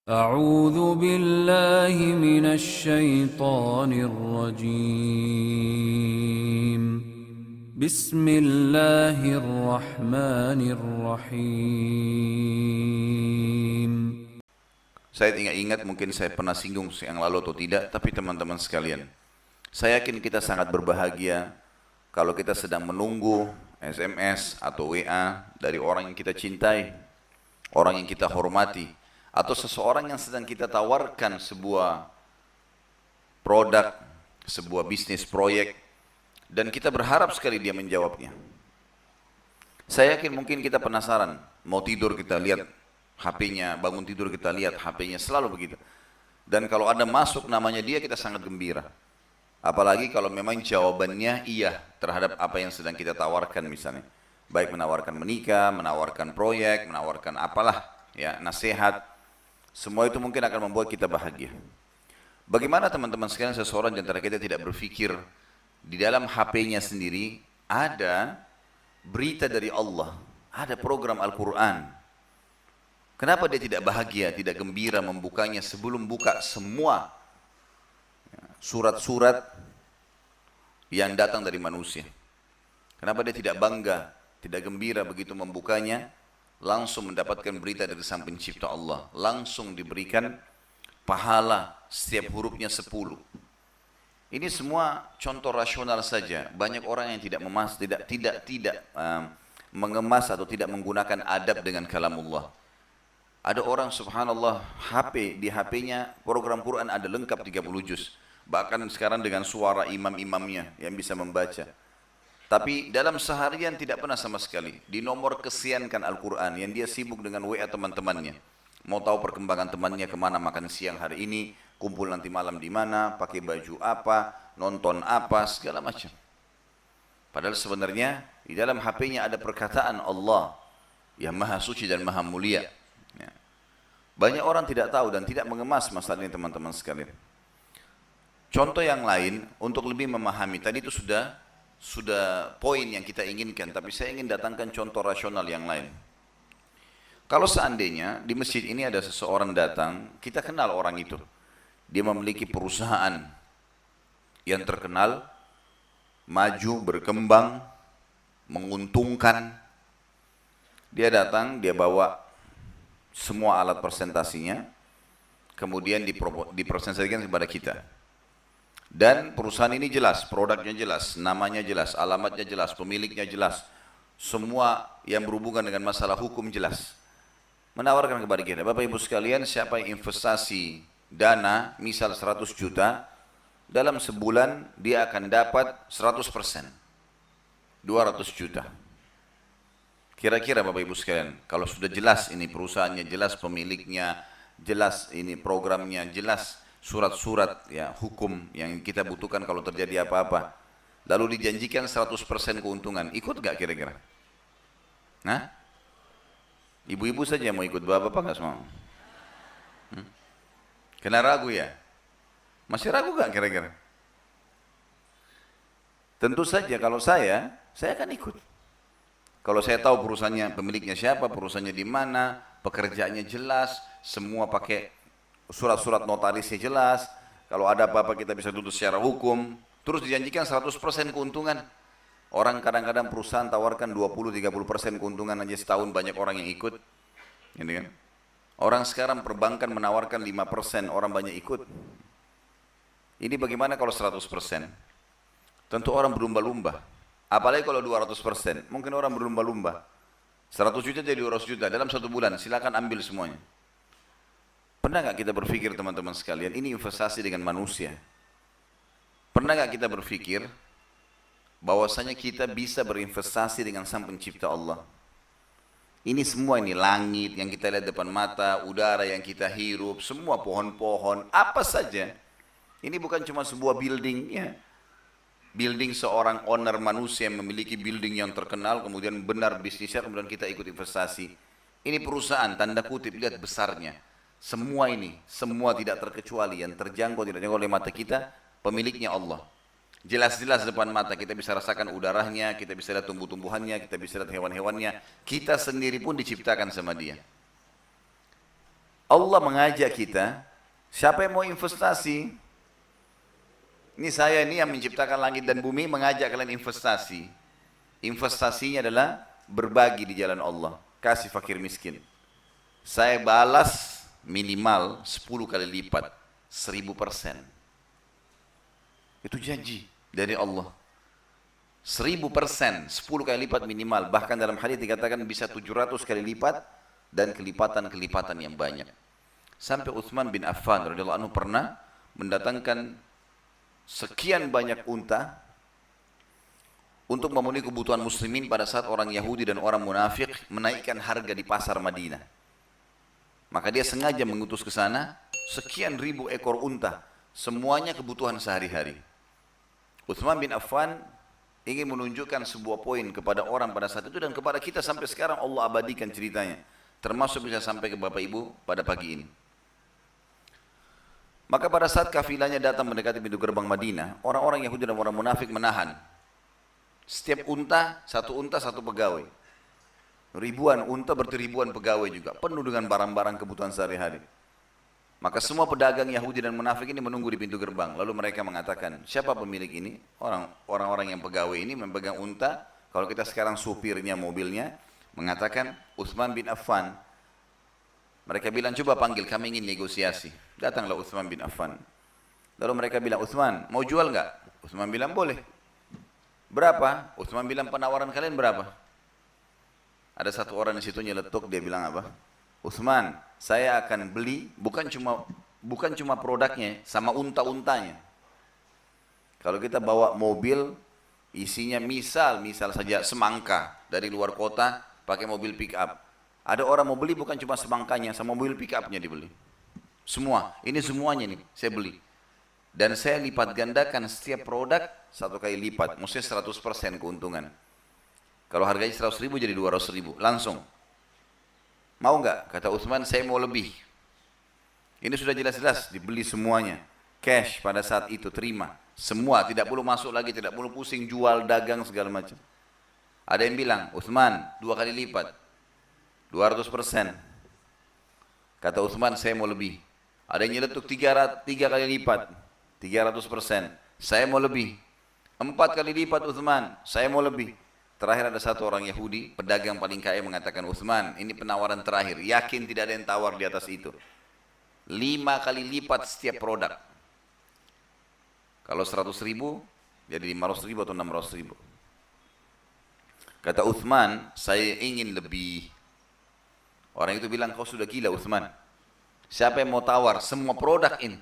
أعوذ بالله من الشيطان الرجيم بسم الله الرحمن الرحيم. Saya ingat-ingat mungkin saya pernah singgung yang lalu atau tidak, tapi teman-teman sekalian, saya yakin kita sangat berbahagia kalau kita sedang menunggu SMS atau WA dari orang yang kita cintai, orang yang kita hormati, atau seseorang yang sedang kita tawarkan sebuah produk, sebuah bisnis proyek, dan kita berharap sekali dia menjawabnya. Saya yakin mungkin kita penasaran, mau tidur kita lihat HP-nya, bangun tidur kita lihat HP-nya, selalu begitu. Dan kalau ada masuk namanya dia, kita sangat gembira. Apalagi kalau memang jawabannya iya terhadap apa yang sedang kita tawarkan misalnya. Baik menawarkan menikah, menawarkan proyek, menawarkan apalah, ya, nasihat. Semua itu mungkin akan membuat kita bahagia. Bagaimana teman-teman sekalian seseorang di antara kita tidak berpikir di dalam HP-nya sendiri ada berita dari Allah, ada program Al-Quran. Kenapa dia tidak bahagia, tidak gembira membukanya sebelum buka semua surat-surat yang datang dari manusia? Kenapa dia tidak bangga, tidak gembira begitu membukanya, langsung mendapatkan berita dari Sang Pencipta Allah, langsung diberikan pahala setiap hurufnya 10. Ini semua contoh rasional saja. Banyak orang yang tidak mengemas atau tidak menggunakan adab dengan kalamullah. Ada orang subhanallah di HP-nya program Quran ada lengkap 30 juz. Bahkan sekarang dengan suara imam-imamnya yang bisa membaca. Tapi dalam seharian tidak pernah sama sekali di nomor kesiankan Al-Quran yang dia sibuk dengan WA teman-temannya. Mau tahu perkembangan temannya kemana makan siang hari ini, kumpul nanti malam di mana, pakai baju apa, nonton apa, segala macam. Padahal sebenarnya di dalam HP-nya ada perkataan Allah yang maha suci dan maha mulia. Ya. Banyak orang tidak tahu dan tidak mengemas masalah ini teman-teman sekalian. Contoh yang lain untuk lebih memahami, tadi itu sudah poin yang kita inginkan, tapi saya ingin datangkan contoh rasional yang lain. Kalau seandainya di masjid ini ada seseorang datang, kita kenal orang itu. Dia memiliki perusahaan yang terkenal, maju, berkembang, menguntungkan. Dia datang, dia bawa semua alat presentasinya, kemudian dipresentasikan kepada kita. Dan perusahaan ini jelas, produknya jelas, namanya jelas, alamatnya jelas, pemiliknya jelas. Semua yang berhubungan dengan masalah hukum jelas. Menawarkan kepada kita, Bapak Ibu sekalian, siapa yang investasi dana, misal 100 juta, dalam sebulan dia akan dapat 100%, 200 juta. Kira-kira Bapak Ibu sekalian, kalau sudah jelas ini perusahaannya, jelas pemiliknya, jelas ini programnya, jelas surat-surat ya hukum yang kita butuhkan kalau terjadi apa-apa, lalu dijanjikan 100% keuntungan, ikut gak kira-kira? Nah, ibu-ibu saja mau ikut, bapak-bapak gak semua? Kena ragu ya? Masih ragu gak kira-kira? Tentu saja kalau saya akan ikut. Kalau saya tahu perusahaannya, pemiliknya siapa, perusahaannya di mana, pekerjaannya jelas, semua pakai surat-surat notarisnya jelas, kalau ada apa-apa kita bisa tuntut secara hukum, terus dijanjikan 100% keuntungan. Orang kadang-kadang perusahaan tawarkan 20-30% keuntungan aja setahun, banyak orang yang ikut. Gitu kan? Orang sekarang perbankan menawarkan 5%, orang banyak ikut. Ini bagaimana kalau 100%? Tentu orang berlumba-lumba. Apalagi kalau 200%, mungkin orang berlumba-lumba. 100 juta jadi 200 juta dalam satu bulan, silakan ambil semuanya. Pernah nggak kita berpikir teman-teman sekalian, ini investasi dengan manusia. Pernah nggak kita berpikir bahwasanya kita bisa berinvestasi dengan Sang Pencipta Allah? Ini semua, ini langit yang kita lihat depan mata, udara yang kita hirup, semua pohon-pohon, apa saja. Ini bukan cuma sebuah building, ya. Building seorang owner manusia yang memiliki building yang terkenal, kemudian benar bisnisnya, kemudian kita ikut investasi. Ini perusahaan, tanda kutip, lihat besarnya. Semua ini, semua tidak terkecuali yang terjangkau, tidak terjangkau oleh mata kita, pemiliknya Allah. Jelas-jelas depan mata, kita bisa rasakan udaranya, kita bisa lihat tumbuh-tumbuhannya, kita bisa lihat hewan-hewannya. Kita sendiri pun diciptakan sama dia. Allah mengajak kita, siapa yang mau investasi? Ini saya ini yang menciptakan langit dan bumi, mengajak kalian investasi. Investasinya adalah berbagi di jalan Allah, kasih fakir miskin. Saya balas minimal 10 kali lipat, 1000%. Itu janji dari Allah. 1000%, 10 kali lipat minimal. Bahkan dalam hadis dikatakan bisa 700 kali lipat dan kelipatan-kelipatan yang banyak. Sampai Utsman bin Affan radhiyallahu anhu pernah mendatangkan sekian banyak unta untuk memenuhi kebutuhan muslimin pada saat orang Yahudi dan orang munafik menaikkan harga di pasar Madinah. Maka dia sengaja mengutus ke sana sekian ribu ekor unta, semuanya kebutuhan sehari-hari. Utsman bin Affan ingin menunjukkan sebuah poin kepada orang pada saat itu dan kepada kita sampai sekarang. Allah abadikan ceritanya, termasuk bisa sampai ke Bapak Ibu pada pagi ini. Maka pada saat kafilahnya datang mendekati pintu gerbang Madinah, orang-orang Yahudi dan orang munafik menahan. Setiap unta, satu pegawai. Ribuan unta berarti ribuan pegawai juga, penuh dengan barang-barang kebutuhan sehari-hari. Maka semua pedagang Yahudi dan munafik ini menunggu di pintu gerbang. Lalu mereka mengatakan, siapa pemilik ini? Orang-orang yang pegawai ini memegang unta. Kalau kita sekarang supirnya mobilnya, mengatakan Utsman bin Affan. Mereka bilang, coba panggil, kami ingin negosiasi. Datanglah Utsman bin Affan. Lalu mereka bilang, Utsman, mau jual nggak? Utsman bilang, boleh. Berapa? Utsman bilang, penawaran kalian berapa? Ada satu orang di situ nyeletuk, dia bilang apa? Utsman, saya akan beli bukan cuma produknya, sama unta-untanya. Kalau kita bawa mobil, isinya misal saja semangka dari luar kota, pakai mobil pick up. Ada orang mau beli bukan cuma semangkanya, sama mobil pick up-nya dibeli. Semua, ini semuanya nih, saya beli. Dan saya lipat gandakan setiap produk 1 kali lipat, maksudnya 100% keuntungan. Kalau harganya 100.000 jadi 200.000, langsung. Mau nggak? Kata Utsman, saya mau lebih. Ini sudah jelas-jelas, dibeli semuanya. Cash pada saat itu, terima. Semua, tidak perlu masuk lagi, tidak perlu pusing, jual, dagang, segala macam. Ada yang bilang, Utsman, 2 kali lipat. 200%. Kata Utsman, saya mau lebih. Ada yang nyeletuk 3 kali lipat. 300%. Saya mau lebih. 4 kali lipat Utsman, saya mau lebih. Terakhir ada satu orang Yahudi, pedagang paling kaya mengatakan, Utsman, ini penawaran terakhir. Yakin tidak ada yang tawar di atas itu. 5 kali lipat setiap produk. Kalau 100.000, jadi 500.000 atau 600.000. Kata Utsman, saya ingin lebih. Orang itu bilang, kau sudah gila Utsman. Siapa yang mau tawar semua produk ini?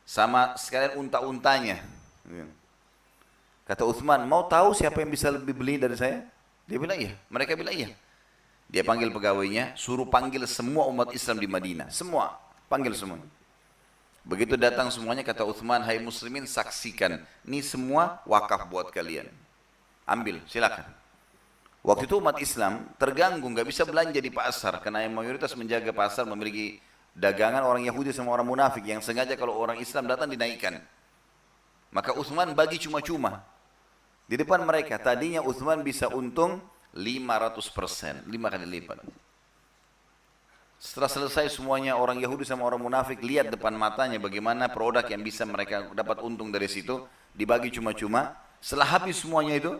Sama sekalian unta-untanya. Kata Utsman, mau tahu siapa yang bisa lebih beli dari saya? Dia bilang iya. Mereka bilang iya. Dia panggil pegawainya, suruh panggil semua umat Islam di Madinah. Semua, panggil semua. Begitu datang semuanya, kata Utsman, hai muslimin, saksikan. Ini semua wakaf buat kalian. Ambil, silakan. Waktu itu umat Islam terganggu, nggak bisa belanja di pasar karena yang mayoritas menjaga pasar memiliki dagangan orang Yahudi sama orang munafik yang sengaja kalau orang Islam datang dinaikkan. Maka Utsman bagi cuma-cuma di depan mereka. Tadinya Utsman bisa untung 500%, 5 kali lipat. Setelah selesai semuanya, orang Yahudi sama orang munafik lihat depan matanya bagaimana produk yang bisa mereka dapat untung dari situ, dibagi cuma-cuma. Setelah habis semuanya itu,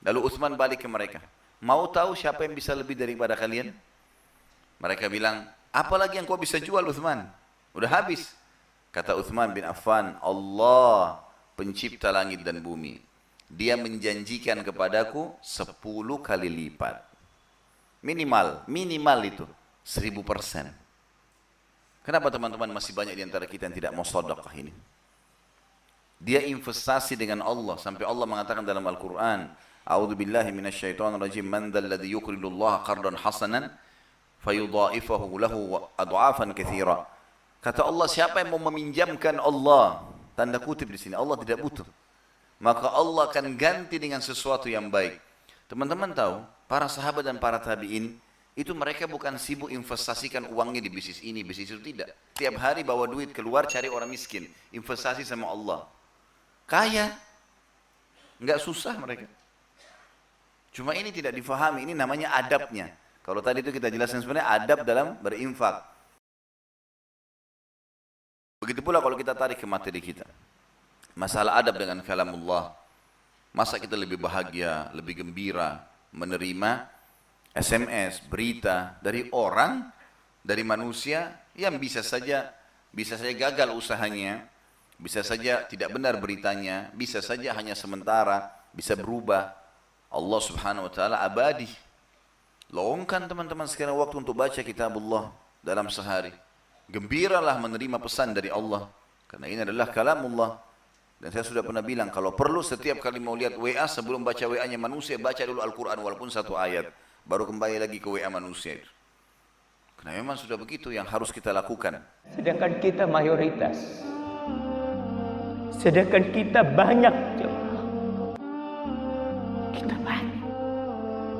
lalu Utsman balik ke mereka. Mau tahu siapa yang bisa lebih daripada kalian? Mereka bilang, apalagi yang kau bisa jual Utsman? Udah habis. Kata Utsman bin Affan, Allah pencipta langit dan bumi. Dia menjanjikan kepadaku 10 kali lipat. Minimal itu 1000%. Kenapa teman-teman masih banyak di antara kita yang tidak mau sedekah ini? Dia investasi dengan Allah sampai Allah mengatakan dalam Al-Quran, A'udzu billahi minasyaitonir rajim, man dzalladzi yuqridullaha qardan hasanan fayudha'ifahu lahu ad'afan katsira. Kata Allah, siapa yang mau meminjamkan Allah, tanda kutip di sini, Allah tidak butuh. Maka Allah akan ganti dengan sesuatu yang baik. Teman-teman tahu, para sahabat dan para tabi'in, itu mereka bukan sibuk investasikan uangnya di bisnis ini, bisnis itu, tidak. Tiap hari bawa duit keluar cari orang miskin, investasi sama Allah. Kaya, nggak susah mereka. Cuma ini tidak difahami, ini namanya adabnya. Kalau tadi itu kita jelaskan sebenarnya adab dalam berinfak. Begitu pula kalau kita tarik ke materi kita. Masalah adab dengan kalamullah. Masa kita lebih bahagia, lebih gembira menerima SMS, berita dari orang, dari manusia yang bisa saja gagal usahanya, bisa saja tidak benar beritanya, bisa saja hanya sementara, bisa berubah. Allah Subhanahu wa taala abadi. Lowongkan teman-teman sekarang waktu untuk baca kitabullah dalam sehari. Gembiralah menerima pesan dari Allah, karena ini adalah kalamullah. Dan saya sudah pernah bilang, kalau perlu setiap kali mau lihat WA, sebelum baca WA-nya manusia, baca dulu Al-Quran walaupun satu ayat. Baru kembali lagi ke WA manusia itu. Karena memang sudah begitu yang harus kita lakukan. Sedangkan kita mayoritas. Sedangkan kita banyak. Kita banyak.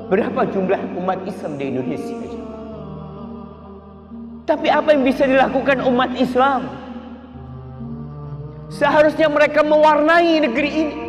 Berapa jumlah umat Islam di Indonesia? Tapi apa yang bisa dilakukan umat Islam? Seharusnya mereka mewarnai negeri ini.